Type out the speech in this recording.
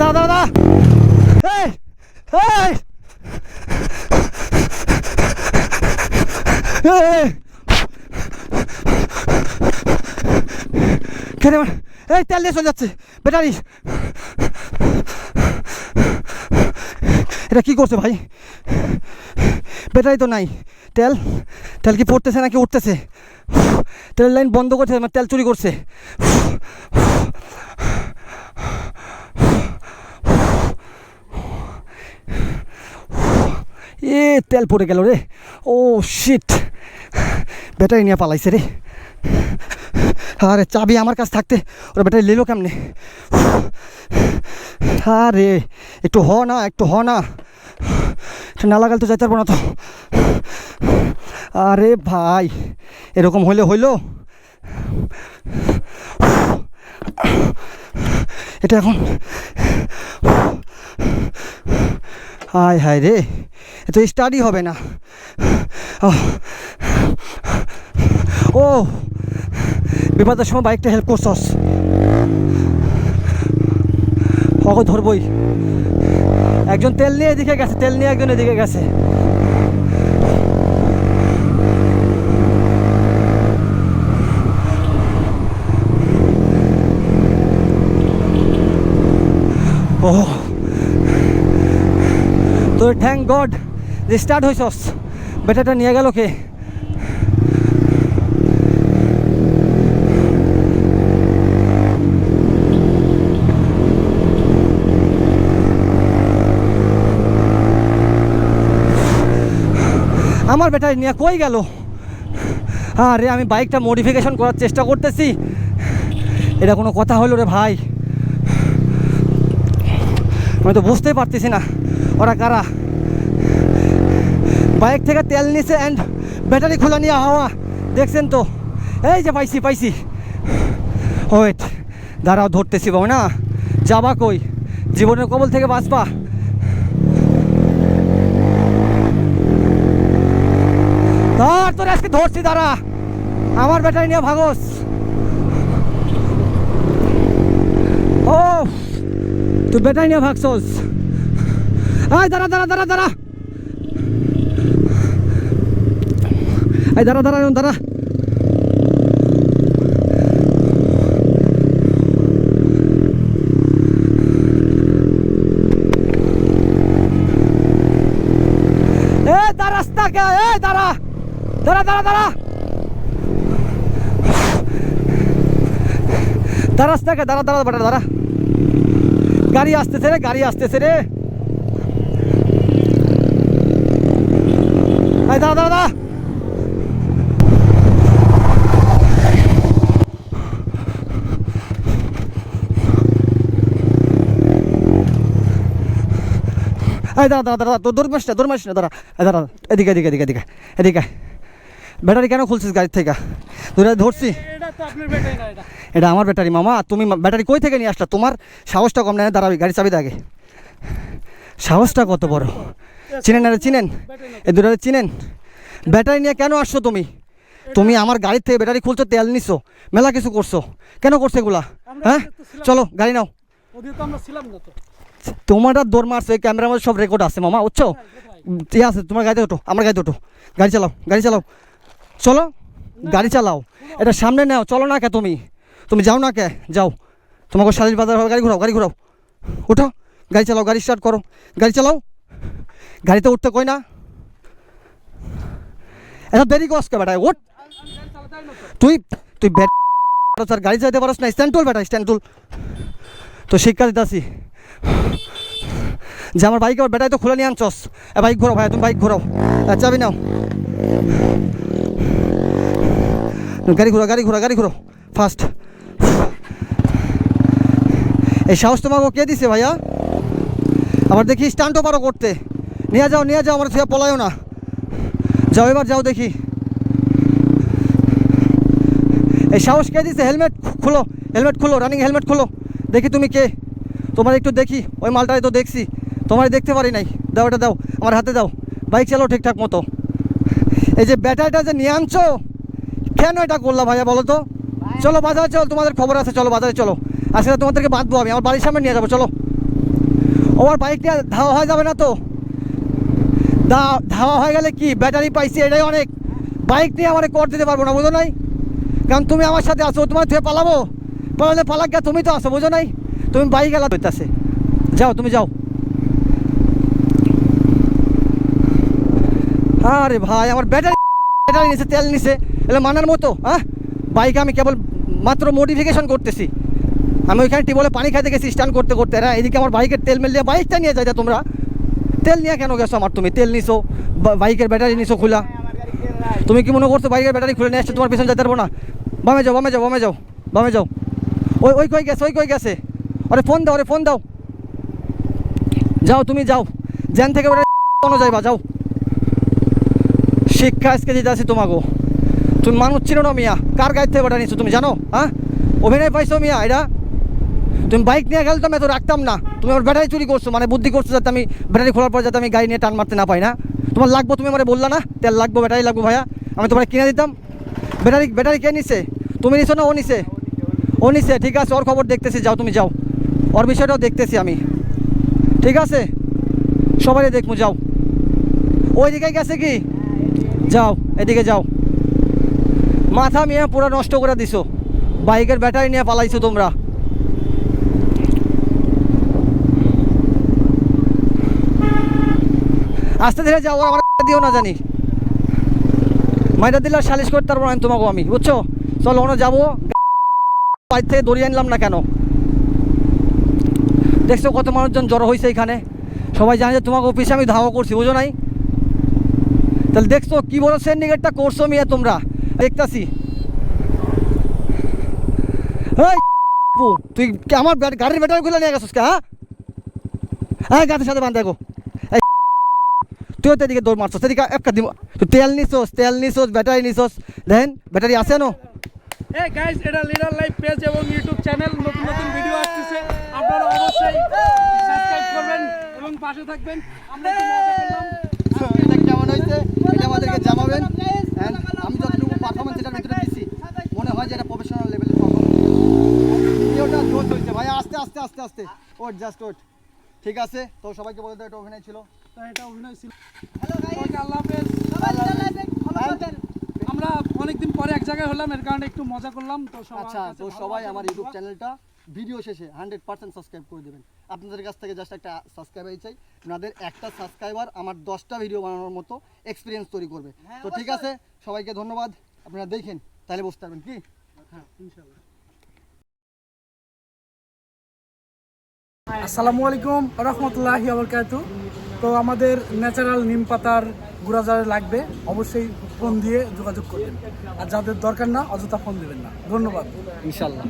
দাঁড়া দাঁড়া দাঁড়া, এই এই খেতে এই তেল দিয়ে চলে যাচ্ছে ব্যাটারি। এটা কি করছে ভাই? ব্যাটারি তো নাই, তেল তেল কি পড়তেছে নাকি উঠতেছে? তেলের লাইন বন্ধ করছে, মানে তেল চুরি করছে। এ তেল পড়ে গেল রে, ও শিট, ব্যাটারি নিয়ে পালাইছে রে। আরে চাবি আমার কাছে থাকতে ওরা ব্যাটারি নিল কেমনে? আরে একটু হ না, একটু হ না, না লাগাল তো যাইতে পারবো না তো। আরে ভাই এরকম হইলে হইলো, এটা এখন হায় হায় রে, এত স্টাডি হবে না। ও বিপদের সময় বাইকটা হেল্প করছস, ওকে ধরবই। একজন তেল নিয়ে এদিকে গেছে, তেল নিয়ে একজন এদিকে গেছে। ও তো থ্যাংক গড যে স্টার্ট হয়েছস। ব্যাটারিটা নিয়ে গেল কে? আমার ব্যাটারি নিয়ে কই গেল? আরে আমি বাইকটা মডিফিকেশন করার চেষ্টা করতেছি, এটা কোনো কথা হলো রে ভাই? আমি তো বুঝতেই পারতেছি না ওরা কারা। বাইক থেকে তেল নিছে অ্যান্ড ব্যাটারি খোলা নিয়ে হাওয়া, দেখছেন তো? এই যে পাইছি পাইছি, ওয়েট দাঁড়াও ধরতেছি বাবু না। যাবা কই? জীবনের কবল থেকে বাঁচবা? ধর তোর আজকে ধরছি, দাঁড়া, আমার ব্যাটারি নিয়ে ভাগস। ও তুই ব্যাটারি নিয়ে ভাগছস? আয় দাঁড়া দাঁড়া দাঁড়া দাঁড়া, আয় দাঁড়া দাঁড়া দাঁড়া। এ দাঁড়া রাস্তা কে, এ দাঁড়া দাঁড়া দাঁড়া দাঁড়া দাঁড়া রাস্তা কে, দাঁড়া দাঁড়া বেটা দাঁড়া। গাড়ি আসতেছে রে, গাড়ি আসতেছে রে। আয় দাঁড়া দাঁড়া দাঁড়া। এই দাঁড়া দাঁড়া দাঁড়া, তোর দৌড় মারিস না, দাঁড়া দাঁড়া, এদিকে এদিকে এদিকে এদিকে এদিকে। ব্যাটারি কেন খুলছিস গাড়ির থেকে? ধরছি, এটা আমার ব্যাটারি মামা। তুমি ব্যাটারি কই থেকে নিয়ে আসলা? তোমার সাহসটা কম না? দাঁড়াবি, গাড়ি চাবি আগে। সাহসটা কত বড়! চিনেন আরে চিনেন, এ দুটো চিনেন? ব্যাটারি নিয়ে কেন আসছো তুমি? তুমি আমার গাড়ির থেকে ব্যাটারি খুলছো, তেল নিছো, মেলা কিছু করছো, কেন করছো এগুলা? হ্যাঁ চলো গাড়ি নাও। তোমারটা দৌড় মারছো, এই ক্যামেরার মধ্যে সব রেকর্ড আছে মামা, বুঝছো? ঠিক আছে, তোমার গাড়িতে ওঠো, আমার গাড়িতে ওঠো, গাড়ি চালাও, গাড়ি চালাও, চলো গাড়ি চালাও। এটা সামনে নাও, চলো না কে তুমি? তুমি যাও না কে? যাও, তোমাকে শালির বাজার হবে, গাড়ি ঘোরাও, গাড়ি ঘোরাও, উঠো, গাড়ি চালাও, গাড়ি স্টার্ট করো, গাড়ি চালাও। গাড়িতে উঠতে কই না, এত দেরি করছ কে বেটা? ওঠ, তুই তুই স্যার গাড়ি চালাতে পারস না? স্ট্যান্ড টুল বেটা, স্ট্যান্ড টুল। তো শিক্ষা দিতেছি যে আমার বাইক, আমার বেটাই তো খুলে নিয়ে আনছস। বাইক ঘোরাও ভাই, তুমি বাইক ঘোরাও, চাবি নাও, গাড়ি ঘোরা, গাড়ি ঘোরা, গাড়ি ঘোরো ফাস্ট। এই সাহস তোমাকে কে দিছে ভাইয়া? আবার দেখি স্টান্টও পারো করতে। নিয়ে যাও, নিয়ে যাও, আমার ছুঁয়া পলায়ও না। যাও এবার যাও দেখি, এই সাহস কে দিছে? হেলমেট খুলো, হেলমেট খুলো, রানিং হেলমেট খুলো, দেখি তুমি কে। তোমার একটু দেখি, ওই মালটাই তো দেখছি, তোমার দেখতে পারি নাই। দাও এটা দাও, আমার হাতে দাও, বাইক চালাও ঠিকঠাক মতো। এই যে ব্যাটারিটা যে নিয়ে আনছো, কেন এটা করলা ভাইয়া বলো তো? চলো বাজারে চলো, তোমাদের খবর আছে, চলো বাজারে চলো। আজকে তোমাদেরকে বাঁধবো আমি, আমার বাড়ির সামনে নিয়ে যাবো, চলো। ওর বাইক নিয়ে ধাওয়া হয়ে যাবে না তো? ধাওয়া হয়ে গেলে কি ব্যাটারি পাইছি এটাই অনেক, বাইক নিয়ে আমার কর দিতে পারবো না, বুঝো নাই? কারণ তুমি আমার সাথে আসো, তোমার থেকে পালাবো, পালালে পালাক গা, তুমি তো আসো, বুঝো নাই? তুমি বাইক গেলা হইতেছে, যাও তুমি যাও। আরে ভাই আমার ব্যাটারি নিছে, তেল নিছে, এলে মানার মতো? হ্যাঁ, বাইক আমি কেবল মাত্র মডিফিকেশন করতেছি। আমি ওইখানে টিবলে পানি খাইতে গেছি স্ট্যান্ড করতে করতে, এরা এদিকে আমার বাইকের তেল মেল দিয়ে বাইকটা নিয়ে যায়। তোমরা তেল নিয়ে কেন গেছো আমার? তুমি তেল নিছো, বাইকের ব্যাটারি নিছো খোলা। তুমি কি মনে করছো বাইকের ব্যাটারি খুলে নিয়ে আসছে তোমার পিছনে যেতে পারবো না? বামে যাও, বামে যাও, বামে যাও, বামে যাও। ওই ওই কই গেছে, ওই কই গেছে? ওরে ফোন দাও, ওরে ফোন দাও। যাও তুমি যাও, জ্যান থেকে ওরা কোনো যাইবা, যাও। শিক্ষা আজকে দিতে আসি তোমাকে। তুমি মানুষ ছিল না মিয়া, কার গাড়ি থেকে ব্যাটারি নিছো তুমি জানো? হ্যাঁ, অভিনয় পাইছো মিয়া এটা? তুমি বাইক নিয়ে গেলে তো আমি এত রাখতাম না। তুমি আমার ব্যাটারি চুরি করছো, মানে বুদ্ধি করছো যাতে আমি ব্যাটারি খোলার পর যাতে আমি গাড়ি নিয়ে টান মারতে না পাই। না তোমার লাগবো, তুমি আমার বললা না তেল লাগবো, ব্যাটারি লাগবো ভাইয়া, আমি তোমার কিনে দিতাম। ব্যাটারি কে নিছে? তুমি নিছো না ও নিছে? ও নিছে, ঠিক আছে, ওর খবর দেখতেছি, যাও তুমি যাও, ওর বিষয়টাও দেখতেছি আমি, ঠিক আছে? সবাই দেখবো, যাও। ওই দিকে গেছে কি? যাও এদিকে যাও। মাথা মিয়া পুরো নষ্ট করে দিছো, বাইকের ব্যাটারি নিয়ে পালাইছো তোমরা। আস্তে ধীরে যাও, আমার দিও না জানি, মাইটা দিলে আর সালিশ করতে পারবো না তোমাকে আমি, বুঝছো? চলো ওনা যাবো, বাইর থেকে দড়িয়ে আনলাম না কেন? দেখছো কত মানুষজন জড়ো হয়েছে এখানে, সবাই জানে যে তোমাকে অফিসে আমি ধাওয়া করছি, বুঝো নাই? তাহলে দেখছো কি বড় সিন্ডিকেটটা করছো মিয়া তোমরা, দেখতাছি। তুই আমার গাড়ির ব্যাটারি খুলে নিয়ে গেছিস? হ্যাঁ হ্যাঁ, গাড়ির সাথে বান্ধ দেখো, তুইও তো এদিকে দৌড় মারছস, এদিকে একটা দিব। তুই তেল নিছোস, ব্যাটারি নিছোস, দেখেন ব্যাটারি আছে না? এই গাইস, এটা লিডার লাইফ পেজ এবং ইউটিউব চ্যানেল, নতুন নতুন ভিডিও আসছে, আপনারা অবশ্যই সাবস্ক্রাইব করবেন এবং পাশে থাকবেন। আমরা একটু মজা করলাম। এটা কেমন হয়েছে এটা আমাদেরকে জানাবেন। আমি যতটুকু পারফরমেন্স এটার ভিতরে দিচ্ছি, মনে হয় যে এটা প্রফেশনাল লেভেলের পারফরমেন্স। ভিডিওটা জোশ হয়েছে ভাই, আস্তে আস্তে আস্তে আস্তে, ওট জাস্ট ওট, ঠিক আছে? তো সবাইকে বলে দাও এটা অভিনয় ছিল, এটা অভিনয় ছিল। সবাইকে আল্লাহ হাফেজ। আমরা অনেকদিন পরে এক জায়গায় হলাম, এর কারণে একটু মজা করলাম। তো আচ্ছা, তো সবাই আমার ইউটিউব চ্যানেলটা ভিডিও শেষে 100% সাবস্ক্রাইব করে দেবেন। আপনাদের কাছ থেকে জাস্ট একটা সাবস্ক্রাইবার চাই, আপনাদের একটা সাবস্ক্রাইবার আমার 10টা ভিডিও বানানোর মতো এক্সপিরিয়েন্স তৈরি করবে। তো ঠিক আছে, সবাইকে ধন্যবাদ, আপনারা দেখেন তাহলে বুঝতে পারবেন কি। হ্যাঁ, ইনশাআল্লাহ। আসসালামু আলাইকুম রহমতুল্লাহি ওয়া বারাকাতুহু। তো আমাদের ন্যাচারাল নিম পাতার গুঁড়া যারা লাগবে অবশ্যই ফোন দিয়ে যোগাযোগ করবেন, আর যাদের দরকার না অযথা ফোন দেবেন না। ধন্যবাদ। ইনশাল্লাহ।